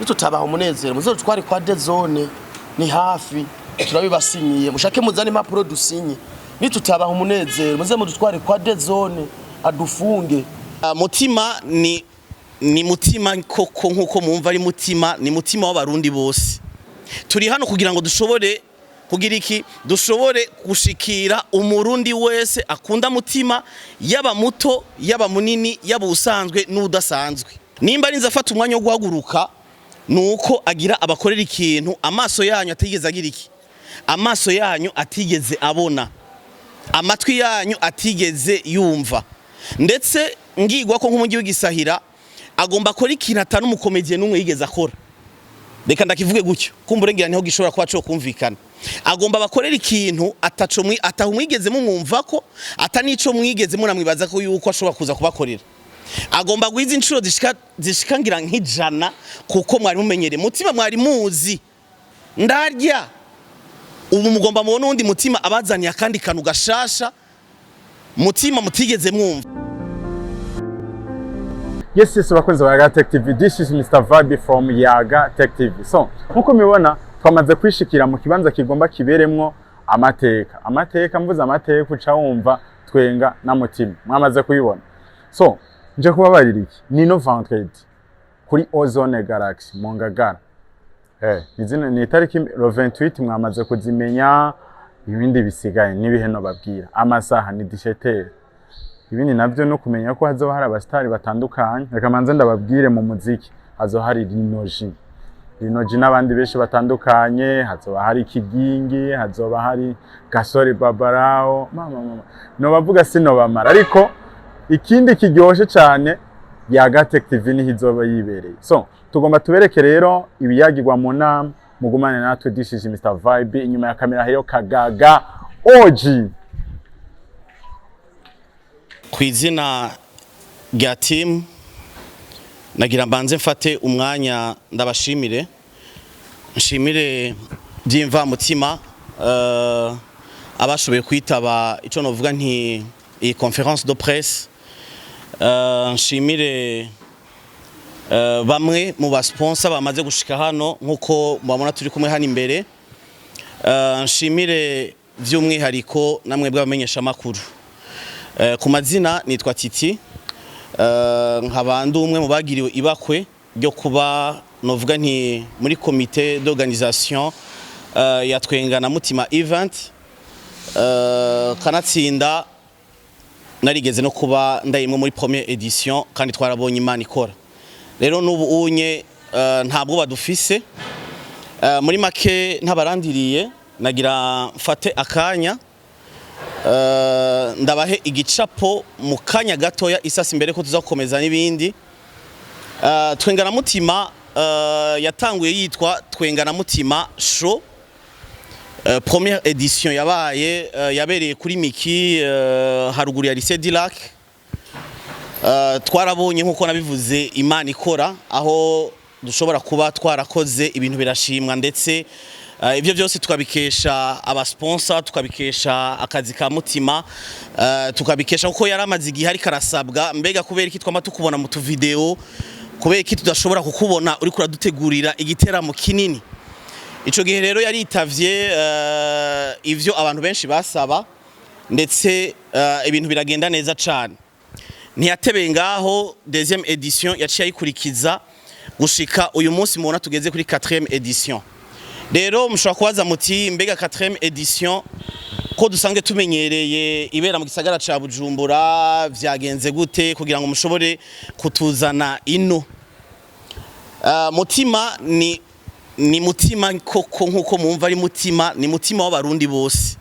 nitutabaha umunezero muzo twari kwa de zone ni hafi turabibasinyiye mushake muzane impapuro dusinye nitutabaha umunezero muze mudutware kwa de zone adufunge. Mutima ni mutima koko nkuko mumva ari mutima ni mutima w'abarundi bose. Turi hano kugira ngo dushobore kugira iki dushobore gushikira umurundi wese akunda mutima yaba muto yaba munini yaba usanzwe n'udasanzwe. Nimba ari nzafata umwanya wo guhaguruka nuko agira abakorera ikintu amaso yanyu atigeze agira iki, amaso yanyu atigeze abona, amatwi yanyu atigeze yumva, ndetse ngigwa ko nk'umugi w'igisahira agomba akora ikintu atanu umukomediye n'umwe yigeze akora. Reka ndakivuge gutyo kumburengira niho gishobora kuba cyo kumvikana. Agomba bakorera ikintu atahumwigeze mumwumva ko atanico mwigeze munamwibaza ko yuko ashobora kuza kubakorera. Agomba guhiza inshuro zishikangira nk'ijana kuko mwari mumenyere mutima mwari muzi ndarya ubu mugomba mubona undi mutima abazaniye akandi kantu gashasha mutima mutigeze mwumva. Yes, bakunze ba Yaga Tech TV. This is Mr. Vibe from Yaga Tech TV. So, nkuko mibona twamaze kwishikira mu kibanza kigomba kiberemwo amateka mvuze amateka uca wumva twenga na mutima. Mwamaze kuyibona. So, nje kubabarira iki ni no vendredi kuri Ozone Galaxy mu Ngagara. Izina ni tariki 28 mwamaze kuzimenya, ibindi bisigaye nibiheno babwira. Amasaha ni 17. Ibindi navyo no kumenya ko hazoba hari abastari batandukanye. Reka manze ndababwire mu muziki hazoba hari Rinoji n'abandi benshi batandukanye, hazoba hari Kigingi, hazoba hari Gasore Babarao, mama no bavuga sino bamara, ariko ikindi kiryoshe cyane Yaga Tech TV ni hizoba yibereye. So tugomba tubereke rero ibiyagirwa mu nama, mugumane natwe. This is Mr. Vibe, inyuma ya kamera heyo Kagaga OG. Kwizina rya team nagira mbanze mfate umwanya ndabashimire, nshimire byimva mutima abashoboye kwitaba ico novuga nti iyi conference de presse. Nshimire bamwe mu basponsor bamaze gushika hano nkuko mubabona turi kumwe hano imbere. Nshimire by'umwihariko namwe bw'abamenyesha makuru. Ku mazina nitwa Titi, nk'abandi umwe mu bagiriwe ibakwe ryo kuba novuga nti muri comité d'organisation ya Twenga na Mutima event, kanatsinda narigeze no kuba ndayimwe muri première edition kandi twarabonye Imana ikora. Rero n'ubu unye ntabwo badufise muri make ntabarandiriye, nagira mfate akanya ndabahe igicapo mu kanya gatoya isasi imbere ko tuzakomeza n'ibindi. Twenga na Mutima yatanguye yitwa Twenga na Mutima show. Première édition yabereye kuri Miki haruguru ya Lycée Dilac. Twarabonye nkuko nabivuze Imana ikora, aho dushobora kuba twarakoze ibintu birashimwa, ndetse ibyo byose tukabikesha abasponsor, tukabikesha akazi ka Mutima, tukabikesha kuko yaramaze igihe ari karasabwa mbega kubera iki twama tukubona mu tu video, kubera iki tudashobora kukubona uri kuradutegurira igiteramo kinini. Ico gihe rero yaritavye ivyo abantu benshi basaba, ndetse ibintu biragenda neza cyane. Ntiyatebeye ngaho deuxième édition yaciye ayikurikiza gushika uyu munsi mubona tugeze kuri 4e édition. Rero mushobora kubaza muti mbega 4e édition ko dusanzwe tumenyereye ibera mu gisagara ca Bujumbura vyagenze gute kugira ngo mushobore kutuzana ino? Mutima ni mutima koko nkuko mumva ari mutima ni mutima w'abarundi bose.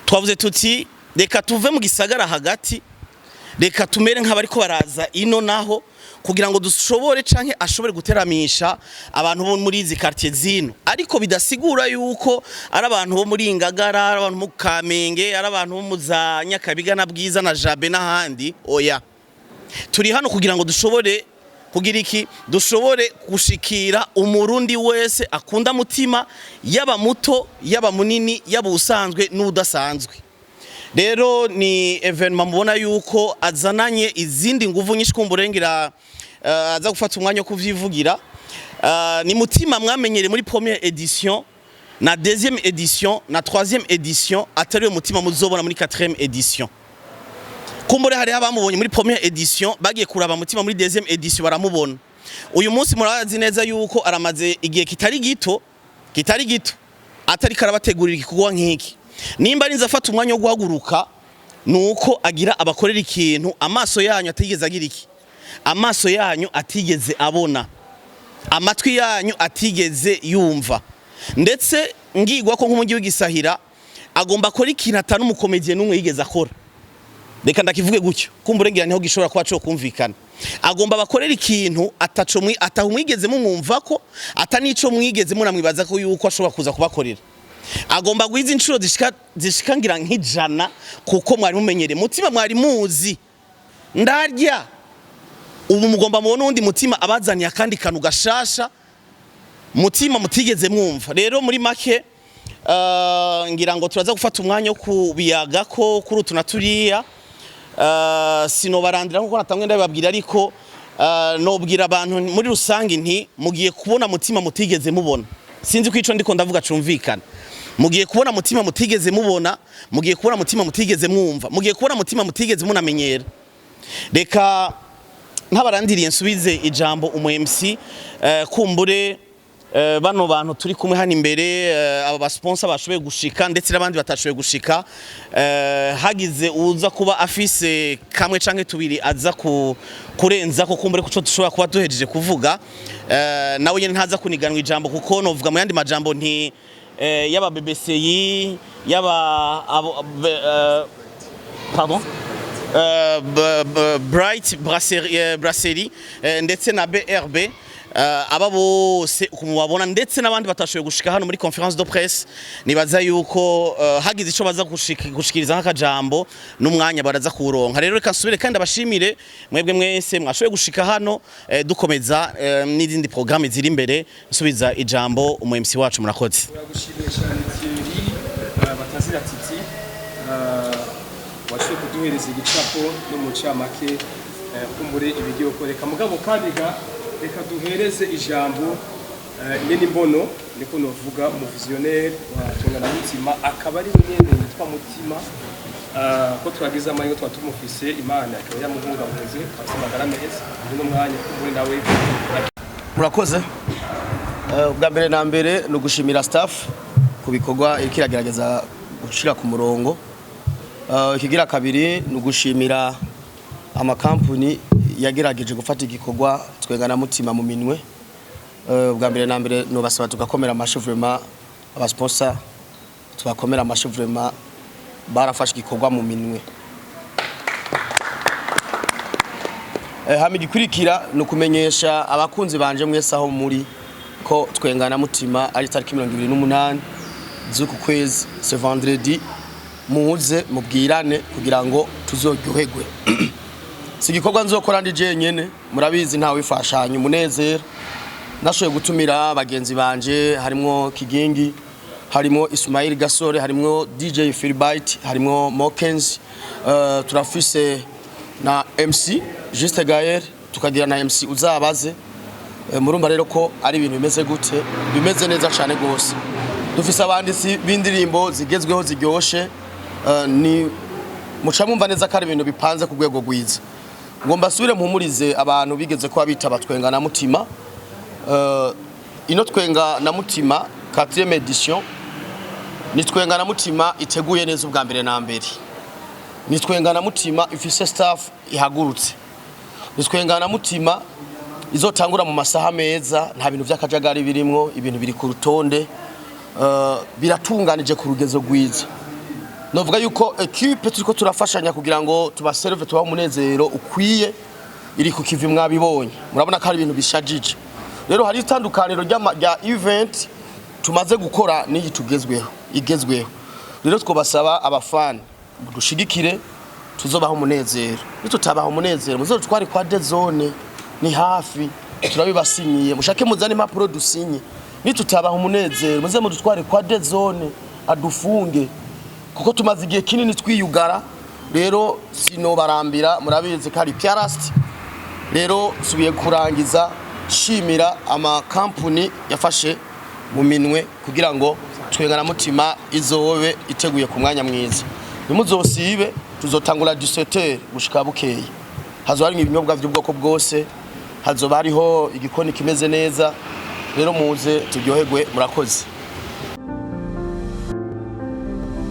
Twavuze tuti reka tuve mu gisagara hagati, reka tumere nk'abariko baraza ino naho kugira ngo dushobore canke ashobore guteramisha abantu bo muri izi quartier zino, ariko bidasigura yuko ari abantu bo muri Ngagara, ari abantu mu Kamenge, ari abantu bo mu za Nyakabiga na Bwiza na Jabe n'ahandi. Oya, turi hano kugira ngo dushobore kugira iki, dushobore gushikira umurundi wese akunda mutima yaba muto yaba munini yaba usanzwe n'udasanzwe. Rero ni evenement mubona yuko azananye izindi nguvu nyinshi kumburengera aza gufata umwanya wo kuvyivugira. ni mutima mwamenyere muri première édition na deuxième édition na troisième édition atari yo mutima muzobona muri quatrième édition. Kumbure hari abamubonye muri première édition bagiye kuraba mutima muri deuxième édition baramubona. Uyu munsi murazi neza yuko aramaze igihe kitari gito atari karabategurira igikorwa nk'iki. Nimba arinze afata umwanya wo guhaguruka nuko agira abakorera ikintu amaso yanyu atigeze agira iki, amaso yanyu atigeze abona, amatwi yanyu atigeze yumva, ndetse ngigwa ko nk'umujyi w'igisahira agomba akora ikintu atanu umukomediye n'umwe yigeze akora. Reka ndakivuge gutyo kumbure ngira niho gishobora kuba cyo kumvikana. Agomba bakorera ikintu atahumwigeze mumwumva ko atanico mwigeze munamwibaza ko yuko ashobora kuza kubakorera. Agomba guhiza inshuro zishika ngira nk'ijana kuko mwari mumenyere mutima mwari muzi ndarya ubu mugomba mubona undi mutima abazaniye akandi kantu gashasha mutima mutigeze mwumva. Rero muri make ngira ngo turaza gufata umwanya wo kubiyaga ko kuri utu naturiya sinobarandira nkuko natamwe ndababwira ariko nobwira abantu muri rusangi nti mugiye kubona mutima mutigeze mubona. Sinzi ko ico ndiko ndavuga cumvikana. Mugiye kubona mutima mutigeze mubona, mugiye kubona mutima mutigeze mwumva, mugiye kubona mutima mutigeze munamenyera. Reka ntabarandiriye nsubize ijambo umu MC kumbure bano bantu turi kumwe hano imbere aba basponsa bashoboye gushika ndetse n'abandi batashoboye gushika hagize uza kuba afise kamwe canke tubiri aza kurenza ko kumbure kuco dushobora kuba duhejeje kuvuga nawe nyene ntaza kuniganwa ijambo kuko novuga mu yandi majambo nti yaba BBCI yaba pardon Bright Brasserie ndetse na BRB aba bose kumubabona ndetse n'abandi batashoboye gushika hano muri conférence de presse nibaza yuko hagize ico baza gushikiriza nk'akajambo n'umwanya baraza kuronka. Rero reka nsubire kandi abashimire mwebwe mwese mwashoboye gushika hano dukomeza n'izindi programme ziri imbere nsubiza ijambo umu MC wacu murakoze. Turagushimiye cyane Thierry batazira titi washoboye kuduhereza igicapo n'umucamake kumbure ibigiye gukoreka mugabo kandi reka duhereze ijambo nyene imbono niko novuga mu visionnaire wa Tungana Mutima akaba ari nyene yitwa Mutima ko twagize amanyo twatumufise Imana akaba yamuhungabunze asamagara meza no mwanya kumbure nawe murakoze. Bwa mbere na mbere no gushimira staff kubikorwa ikiragerageza gushira ku murongo. Ikigira kabiri no gushimira amakampuni yagerageje gufata igikorwa Twengana Mutima mu minwe. Bwa mbere na mbere no basaba tugakomera amashuvurema abasponsor tugakomera amashuvurema barafashe igikorwa mu minwe. Hami gikurikira no kumenyesha abakunzi banje mwese aho muri ko Twengana Mutima ari tariki 28 z'uku kwezi ce vendredi muze mubwirane kugira ngo tuzoryoherwe. Sigikorwa nzokora ndi jenyene murabizi ntawe wifashanya umunezero. Nashoye gutumira bagenzi banje harimo Kigingi, harimo Ismail Gasore, harimo DJ Philbite, harimo Mokens, turafise na MC Juste Gaël, tukagira na MC uzabaze. Murumva rero ko ari ibintu bimeze gute, bimeze neza cyane gose. Dufise abanditsi b'indirimbo zigezweho ziryoshe, ni mucamumva neza ko ari ibintu bipanze ku rwego rwiza. Ngomba subire mpumurize abantu bigeze ko abita Twengana Mutima. Ino Twengana Mutima 4e edition ni Twengana Mutima iteguye neza ubwa mbere na mbere. Ni Twengana Mutima ifise staff ihagurutse. Ni Twengana Mutima izotangura mu masaha meza nta bintu by'akajagari birimwo, ibintu biri ku rutonde biratunganije ku rugezo rwiza. Novuga yuko equipe turiko turafashanya kugira ngo tubaserve tuba umunezero ukwiye iri ku kivi mwabibonye. Murabona ko ari ibintu bishajije. Rero hari itandukaniro rya event tumaze gukora n'iyi igezweho. Rero twobasaba abafani dushigikire tuzobaho umunezero. Nitutabaho umunezero muzotware kwa de zone ni hafi turabibasinyiye mushake muzane impapuro dusinye. Nitutabaho umunezero muze mudutware kwa de zone adufunge kuko tumaze igihe kinini twiyugara. Rero sino barambira murabizi kari Piarast. Rero subiye kurangiza shimira amakampuni yafashe mu minwe kugira ngo twengana mutima izobe iteguye ku mwanya mwiza. Nimuzosibe tuzotangura 17h gushika bukeye. Hazo hari ibinyobwa by'ubwoko bwose, hazo bariho igikoni kimeze neza. Rero muze turyoherwe, murakoze.